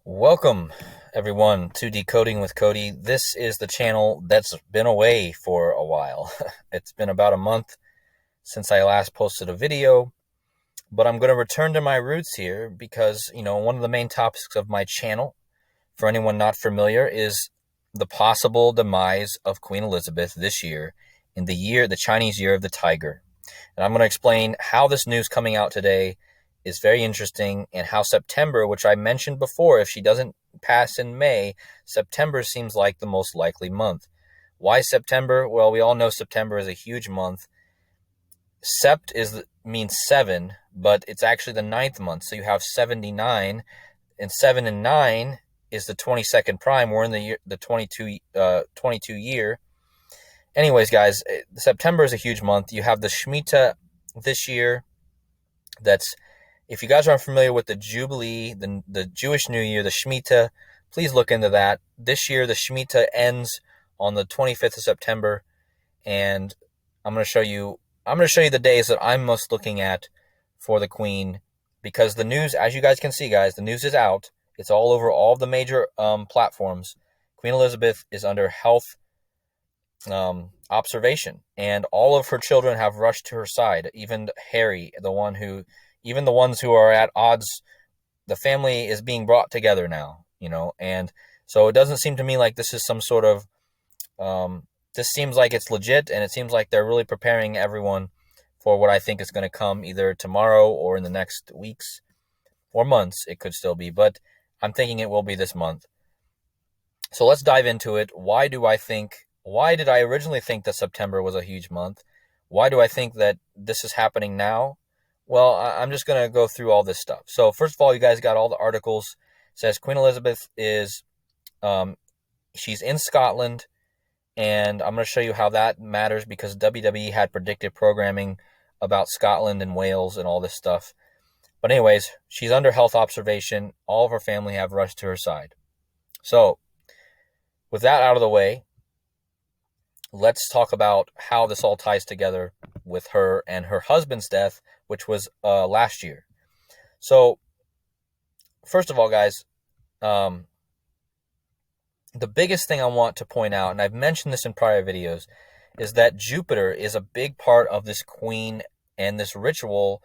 Welcome, everyone, to Decoding with Cody. This is the channel that's been away for a while. It's been about a month since I last posted a video, but I'm going to return to my roots here because, one of the main topics of my channel, for anyone not familiar, is the possible demise of Queen Elizabeth this year in the Chinese Year of the Tiger. And I'm going to explain how this news coming out today is very interesting and how September, which I mentioned before, if she doesn't pass in May, September seems like the most likely month. Why September? Well, we all know September is a huge month. Means 7, but it's actually the ninth month. So you have 79, and 7 and 9 is the 22nd prime. We're in the 22 year. Anyways, guys, September is a huge month. You have the Shemitah this year. If you guys aren't familiar with the Jubilee, the Jewish New Year, the Shemitah, please look into that. This year, the Shemitah ends on the 25th of September, and I'm going to show you the days that I'm most looking at for the Queen, because the news, as you guys can see, guys, the news is out. It's all over all of the major platforms. Queen Elizabeth is under health observation, and all of her children have rushed to her side. Even Harry, even the ones who are at odds, the family is being brought together now, and so it doesn't seem to me like this is some sort of, this seems like it's legit, and it seems like they're really preparing everyone for what I think is going to come either tomorrow or in the next weeks or months. It could still be, but I'm thinking it will be this month. So let's dive into it. Why did I originally think that September was a huge month? Why do I think that this is happening now? Well, I'm just going to go through all this stuff. So first of all, you guys got all the articles. It says Queen Elizabeth is, she's in Scotland, and I'm going to show you how that matters because WWE had predictive programming about Scotland and Wales and all this stuff. But anyways, she's under health observation. All of her family have rushed to her side. So with that out of the way, let's talk about how this all ties together with her and her husband's death, which was last year. So, first of all, guys, the biggest thing I want to point out, and I've mentioned this in prior videos, is that Jupiter is a big part of this queen and this ritual.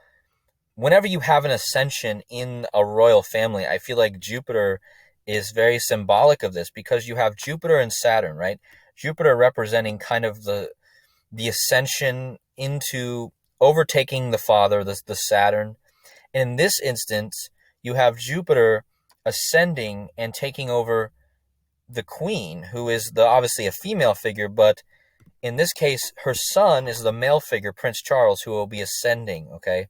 Whenever you have an ascension in a royal family, I feel like Jupiter is very symbolic of this because you have Jupiter and Saturn, right? Jupiter representing kind of the ascension into overtaking the father, the Saturn. And in this instance, you have Jupiter ascending and taking over the queen, who is obviously a female figure, but in this case, her son is the male figure, Prince Charles, who will be ascending, okay?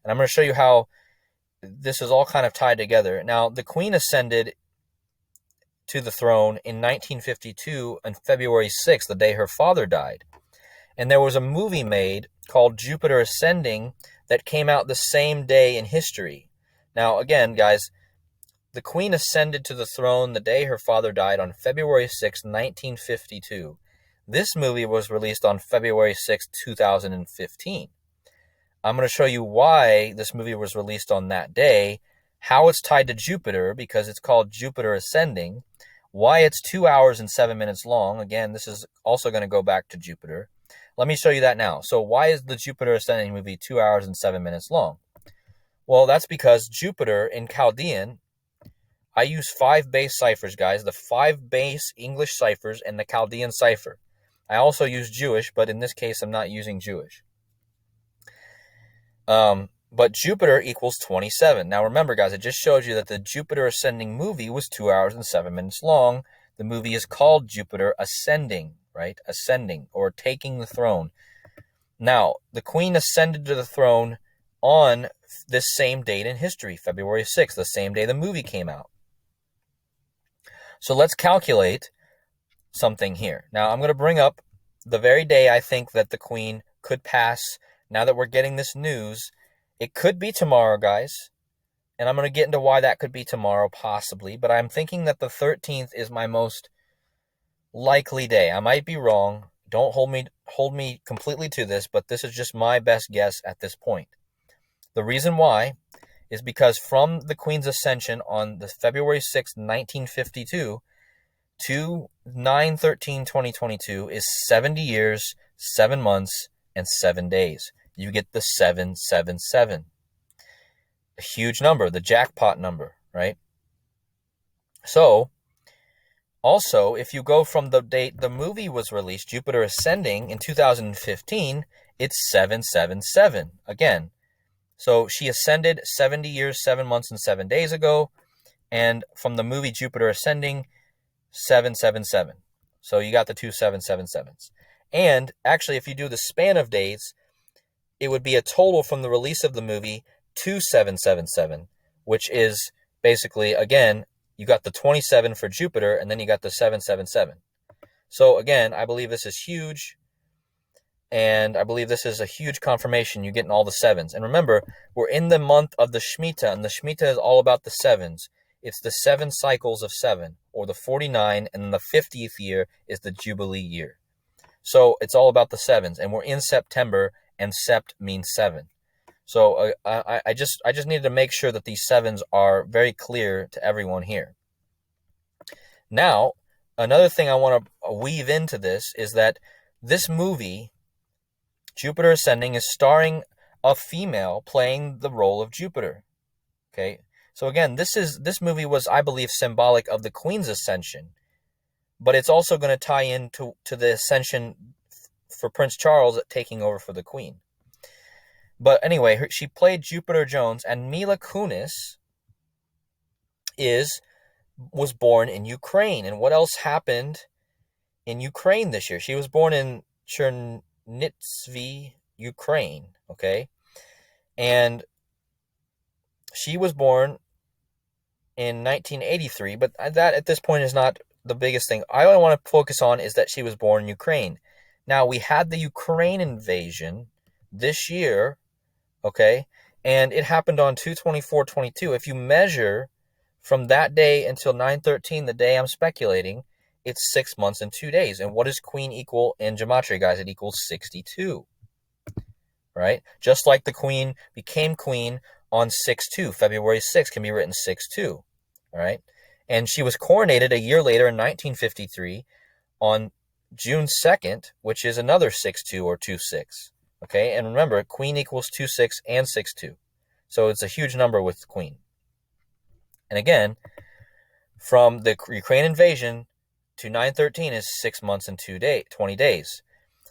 And I'm going to show you how this is all kind of tied together. Now, the queen ascended to the throne in 1952 on February 6th, the day her father died. And there was a movie made called Jupiter Ascending that came out the same day in history. Now, again, guys, the queen ascended to the throne the day her father died on February 6, 1952. This movie was released on February 6, 2015. I'm going to show you why this movie was released on that day, how it's tied to Jupiter, because it's called Jupiter Ascending, why it's 2 hours and 7 minutes long. Again, this is also going to go back to Jupiter. Let me show you that now. So why is the Jupiter Ascending movie 2 hours and 7 minutes long? Well, that's because Jupiter in Chaldean, I use 5 base ciphers, guys, the 5 base English ciphers and the Chaldean cipher. I also use Jewish, but in this case, I'm not using Jewish. But Jupiter equals 27. Now remember, guys, I just showed you that the Jupiter Ascending movie was 2 hours and 7 minutes long. The movie is called Jupiter Ascending, right? Ascending, or taking the throne. Now, the queen ascended to the throne on this same date in history, February 6th, the same day the movie came out. So let's calculate something here. Now, I'm going to bring up the very day I think that the queen could pass. Now that we're getting this news, it could be tomorrow, guys. And I'm going to get into why that could be tomorrow, possibly. But I'm thinking that the 13th is my most likely day. I might be wrong. Don't hold me completely to this, but this is just my best guess at this point. The reason why is because from the Queen's Ascension on the February 6th, 1952 to 9/13/2022 is 70 years, 7 months, and 7 days. You get the 777. A huge number, the jackpot number, right? So, also, if you go from the date the movie was released, Jupiter Ascending, in 2015, it's 777 again. So she ascended 70 years, 7 months, and 7 days ago. And from the movie Jupiter Ascending, 777. So you got the two 777s. And actually, if you do the span of days, it would be a total from the release of the movie 2777, which is basically, again, you got the 27 for Jupiter, and then you got the 777. So again, I believe this is huge, and I believe this is a huge confirmation. You're getting all the sevens. And remember, we're in the month of the Shemitah, and the Shemitah is all about the sevens. It's the 7 cycles of 7, or the 49, and then the 50th year is the Jubilee year. So it's all about the sevens, and we're in September, and Sept means 7. So I just needed to make sure that these sevens are very clear to everyone here. Now, another thing I want to weave into this is that this movie, Jupiter Ascending, is starring a female playing the role of Jupiter. Okay, so again, this movie was, I believe, symbolic of the Queen's ascension, but it's also going to tie into the ascension for Prince Charles taking over for the Queen. But anyway, she played Jupiter Jones, and Mila Kunis was born in Ukraine. And what else happened in Ukraine this year? She was born in Chernivtsi, Ukraine, okay? And she was born in 1983, but that at this point is not the biggest thing. I want to focus on is that she was born in Ukraine. Now, we had the Ukraine invasion this year, okay? And it happened on 2/24/22. If you measure from that day until 9/13, the day I'm speculating, it's 6 months and 2 days. And what does Queen equal in Gematria, guys? It equals 62, right? Just like the Queen became Queen on 6/2. February 6th can be written 6/2, all right? And she was coronated a year later in 1953 on June 2nd, which is another 6/2 or 2/6. Okay, and remember, Queen equals 2/6 and 6/2. So it's a huge number with Queen. And again, from the Ukraine invasion to 9/13 is 6 months and 20 days.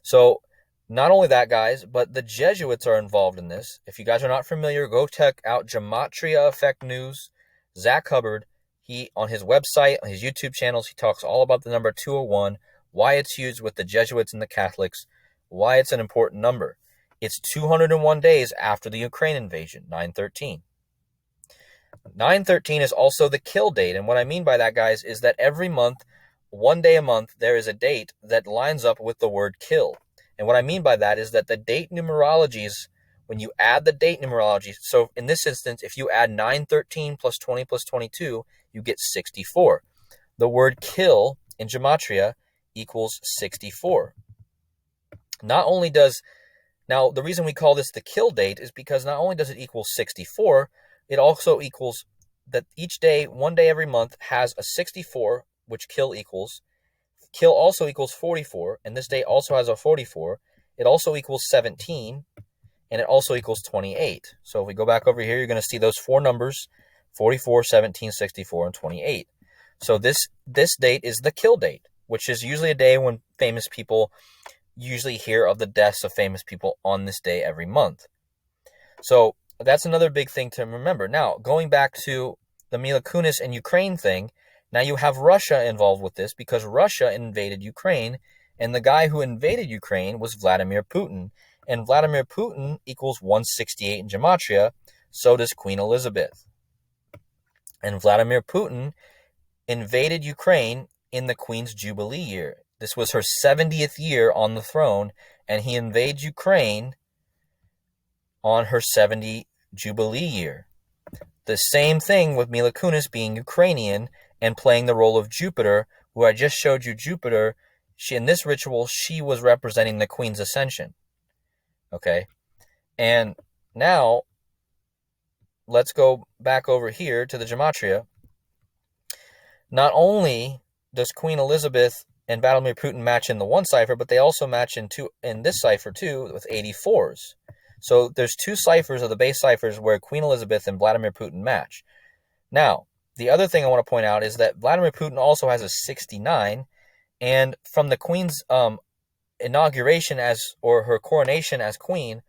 So not only that, guys, but the Jesuits are involved in this. If you guys are not familiar, go check out Gematria Effect News. Zach Hubbard, he on his website, on his YouTube channels, he talks all about the number 201, why it's used with the Jesuits and the Catholics, why it's an important number. It's 201 days after the Ukraine invasion, 9/13. 9/13 is also the kill date. And what I mean by that, guys, is that every month, one day a month, there is a date that lines up with the word kill. And what I mean by that is that the date numerologies, when you add the date numerology, so in this instance, if you add 9/13 plus 20 plus 22, you get 64. The word kill in Gematria equals 64. Now, the reason we call this the kill date is because not only does it equal 64, it also equals that each day, one day every month, has a 64, which kill equals. Kill also equals 44, and this day also has a 44. It also equals 17, and it also equals 28. So if we go back over here, you're going to see those 4 numbers, 44, 17, 64, and 28. So this date is the kill date, which is usually a day when famous people usually hear of the deaths of famous people on this day every month. So that's another big thing to remember. Now, going back to the Mila Kunis and Ukraine thing, now you have Russia involved with this because Russia invaded Ukraine, and the guy who invaded Ukraine was Vladimir Putin. And Vladimir Putin equals 168 in Gematria, so does Queen Elizabeth. And Vladimir Putin invaded Ukraine in the Queen's Jubilee year. This was her 70th year on the throne, and he invades Ukraine on her 70 Jubilee year. The same thing with Mila Kunis being Ukrainian and playing the role of Jupiter, who I just showed you Jupiter. In this ritual, she was representing the Queen's ascension. Okay? And now, let's go back over here to the Gematria. Not only does Queen Elizabeth and Vladimir Putin match in the one cipher, but they also match in this cipher too with 84s. So there's two ciphers of the base ciphers where Queen Elizabeth and Vladimir Putin match. Now, the other thing I want to point out is that Vladimir Putin also has a 69, and from the Queen's inauguration or her coronation as Queen,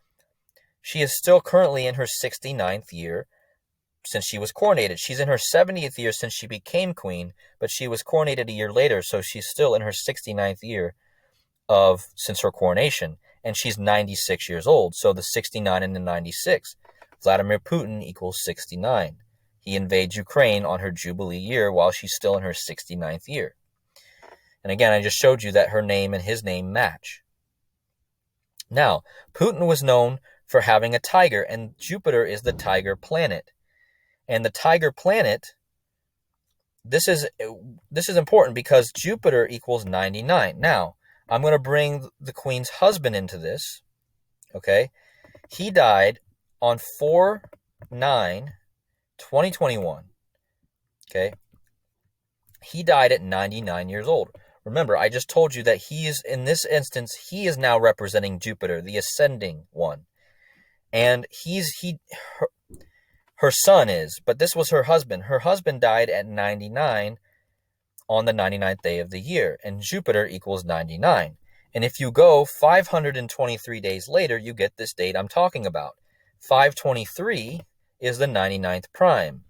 she is still currently in her 69th year since she was coronated. She's in her 70th year since she became Queen, but she was coronated a year later, so she's still in her 69th year since her coronation, and she's 96 years old. So the 69 and the 96, Vladimir Putin equals 69. He invades Ukraine on her Jubilee year while she's still in her 69th year. And again, I just showed you that her name and his name match. Now, Putin was known for having a tiger, and Jupiter is the tiger planet. And the tiger planet, this is important because Jupiter equals 99. Now, I'm going to bring the Queen's husband into this, okay? He died on 4/9/2021, okay? He died at 99 years old. Remember, I just told you that in this instance, he is now representing Jupiter, the ascending one. And her son is, but this was her husband. Her husband died at 99 on the 99th day of the year, and Jupiter equals 99. And if you go 523 days later, you get this date I'm talking about. 523 is the 99th prime.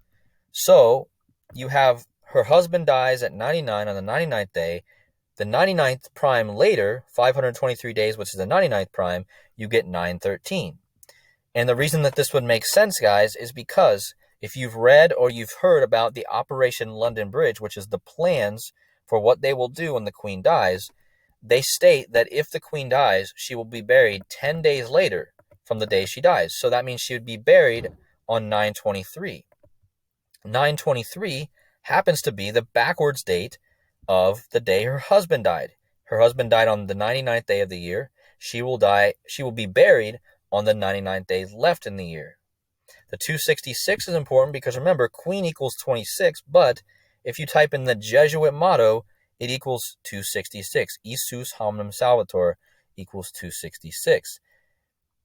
So you have her husband dies at 99 on the 99th day. The 99th prime later, 523 days, which is the 99th prime, you get 913. And the reason that this would make sense, guys, is because if you've read or you've heard about the Operation London Bridge, which is the plans for what they will do when the Queen dies, they state that if the Queen dies, she will be buried 10 days later from the day she dies. So that means she would be buried on 9/23. 9/23 happens to be the backwards date of the day her husband died. Her husband died on the 99th day of the year. She will be buried on the 99 days left in the year. The 266 is important because remember, Queen equals 26, but if you type in the Jesuit motto, it equals 266. Isus hominum salvator equals 266.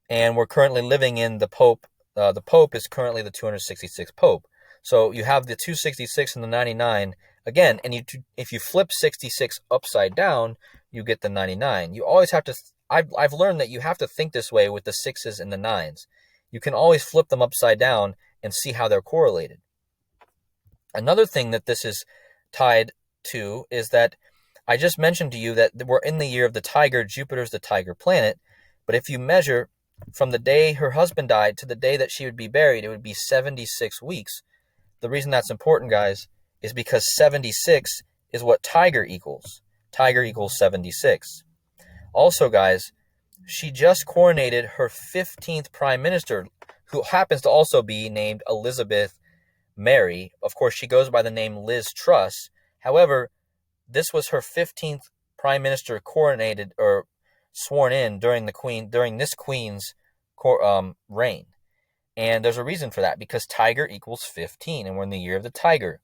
And we're currently living in the Pope. The Pope is currently the 266th Pope. So you have the 266 and the 99 again, and if you flip 66 upside down, you get the 99. You always have to. I've learned that you have to think this way with the 6s and the 9s. You can always flip them upside down and see how they're correlated. Another thing that this is tied to is that I just mentioned to you that we're in the year of the tiger. Jupiter's the tiger planet. But if you measure from the day her husband died to the day that she would be buried, it would be 76 weeks. The reason that's important, guys, is because 76 is what tiger equals. Tiger equals 76. Also, guys, she just coronated her 15th prime minister, who happens to also be named Elizabeth Mary. Of course, she goes by the name Liz Truss. However, this was her 15th prime minister coronated or sworn in during this queen's reign. And there's a reason for that, because tiger equals 15, and we're in the year of the tiger.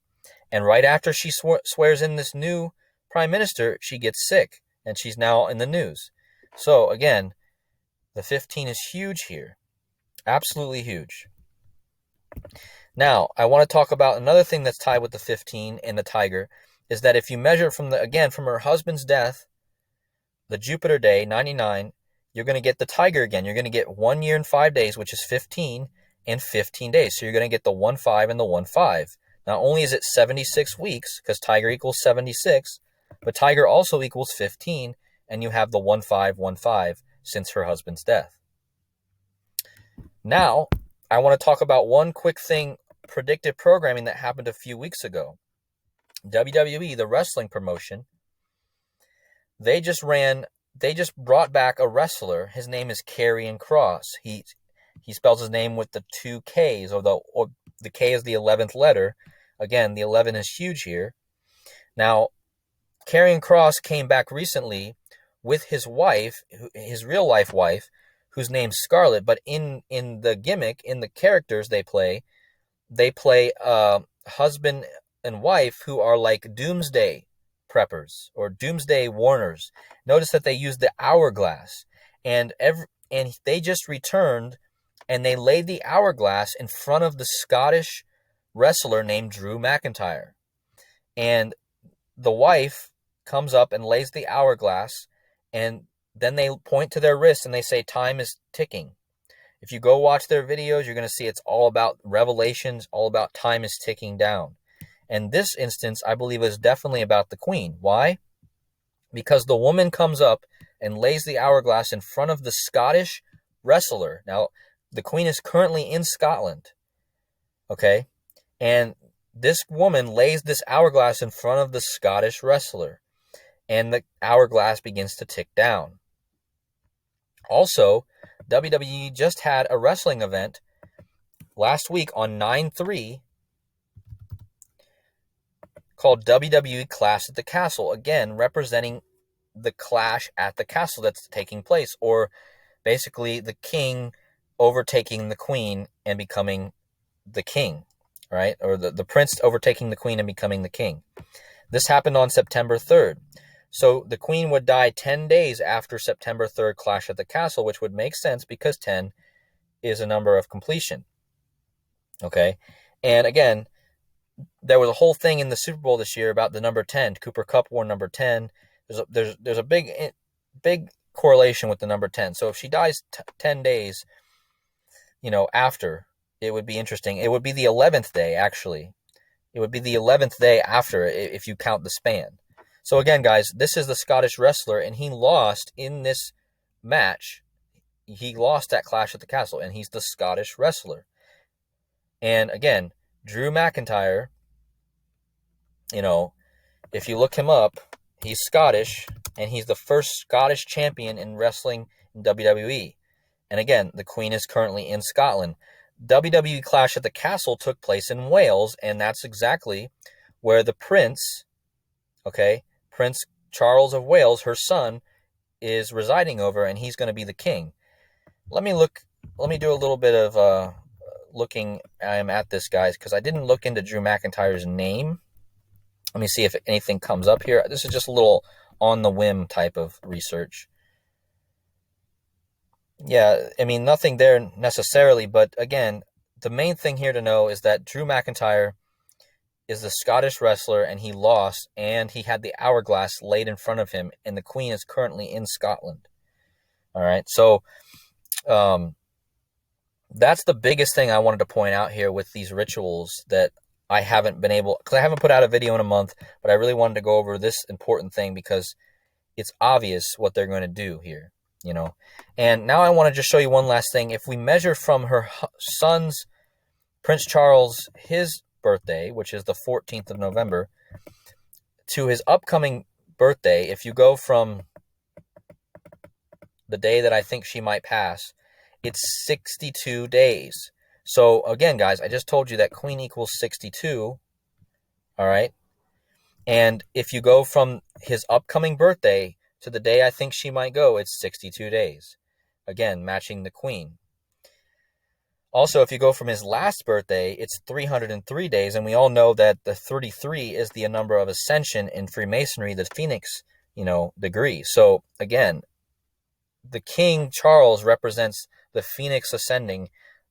And right after she swears in this new prime minister, she gets sick, and she's now in the news. So again, the 15 is huge here. Absolutely huge. Now, I want to talk about another thing that's tied with the 15 and the tiger, is that if you measure from her husband's death, the Jupiter day, 99, you're going to get the tiger again. You're going to get 1 year and 5 days, which is 15, and 15 days. So you're going to get the 1/5 and the 1/5. Not only is it 76 weeks, because tiger equals 76, but tiger also equals 15, and you have the 1/5, 1/5 since her husband's death. Now, I want to talk about one quick thing, predictive programming that happened a few weeks ago. WWE, the wrestling promotion, they just brought back a wrestler. His name is Karrion Kross. He spells his name with the 2 Ks, or the K is the 11th letter. Again, the 11 is huge here. Now, Karrion Kross came back recently with his wife, his real life wife, whose name's Scarlett, but in the gimmick, in the characters they play, they play husband and wife who are like doomsday preppers or doomsday warners. Notice that they use the hourglass, and they just returned, and they laid the hourglass in front of the Scottish wrestler named Drew McIntyre. And the wife comes up and lays the hourglass, and then they point to their wrist and they say, time is ticking. If you go watch their videos, you're going to see it's all about revelations, all about time is ticking down. And this instance, I believe, is definitely about the queen. Why? Because the woman comes up and lays the hourglass in front of the Scottish wrestler. Now, the queen is currently in Scotland, okay? And this woman lays this hourglass in front of the Scottish wrestler, and the hourglass begins to tick down. Also, WWE just had a wrestling event last week on 9/3 called WWE Clash at the Castle, again representing the clash at the castle that's taking place, or basically the king overtaking the queen and becoming the king, right? Or the prince overtaking the queen and becoming the king. This happened on September 3rd. So the queen would die 10 days after September 3rd Clash at the Castle, which would make sense because 10 is a number of completion. Okay? And again, there was a whole thing in the Super Bowl this year about the number 10. Cooper Kupp wore number 10. There's a big correlation with the number 10. So if she dies 10 days, after, it would be interesting. It would be the 11th day, actually. It would be the 11th day after, if you count the span. So again, guys, this is the Scottish wrestler, and he lost in this match. He lost at Clash at the Castle, and he's the Scottish wrestler. And again, Drew McIntyre, if you look him up, he's Scottish, and he's the first Scottish champion in wrestling in WWE. And again, the Queen is currently in Scotland. WWE Clash at the Castle took place in Wales, and that's exactly where the Prince Charles of Wales, her son, is residing over, and he's going to be the king. Let me do a little bit of looking at this, guys, because I didn't look into Drew McIntyre's name. Let me see if anything comes up here. This is just a little on the whim type of research. Yeah, I mean, nothing there necessarily, but again, the main thing here to know is that Drew McIntyre is the Scottish wrestler, and he lost, and he had the hourglass laid in front of him, and the Queen is currently in Scotland. All right, so that's the biggest thing I wanted to point out here with these rituals that I haven't been able, because I haven't put out a video in a month, but I really wanted to go over this important thing because it's obvious what they're going to do here, And now I want to just show you one last thing. If we measure from her son's, Prince Charles, his birthday, which is the 14th of November, to his upcoming birthday, if you go from the day that I think she might pass, it's 62 days. So again, guys, I just told you that Queen equals 62, all right? And if you go from his upcoming birthday to the day I think she might go, it's 62 days. Again, matching the Queen. Also, if you go from his last birthday, it's 303 days, and we all know that the 33 is the number of ascension in Freemasonry, the Phoenix, degree. So again, the King Charles represents the Phoenix ascending,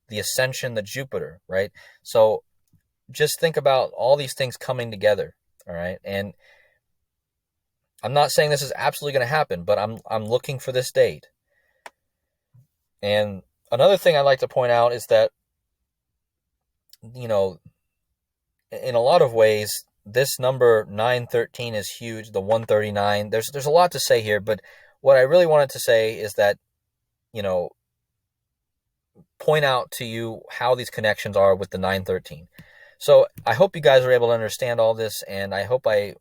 the ascension, the Jupiter, right? So just think about all these things coming together, all right? And I'm not saying this is absolutely going to happen, but I'm looking for this date. And another thing I'd like to point out is that, in a lot of ways, this number 913 is huge, the 139. There's a lot to say here, but what I really wanted to say is that, point out to you how these connections are with the 913. So I hope you guys are able to understand all this, and I hope I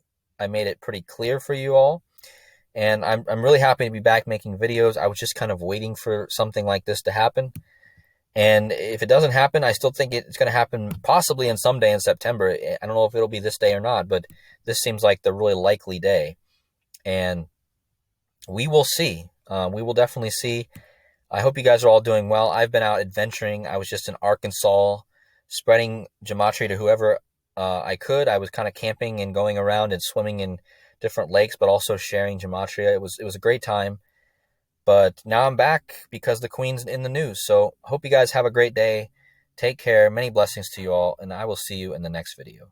made it pretty clear for you all. And I'm really happy to be back making videos. I was just kind of waiting for something like this to happen. And if it doesn't happen, I still think it's going to happen possibly in some day in September. I don't know if it'll be this day or not, but this seems like the really likely day. And we will see. We will definitely see. I hope you guys are all doing well. I've been out adventuring. I was just in Arkansas spreading Gematria to whoever I could. I was kind of camping and going around and swimming in different lakes, but also sharing Gematria. It was a great time. But now I'm back because the Queen's in the news. So hope you guys have a great day. Take care. Many blessings to you all, and I will see you in the next video.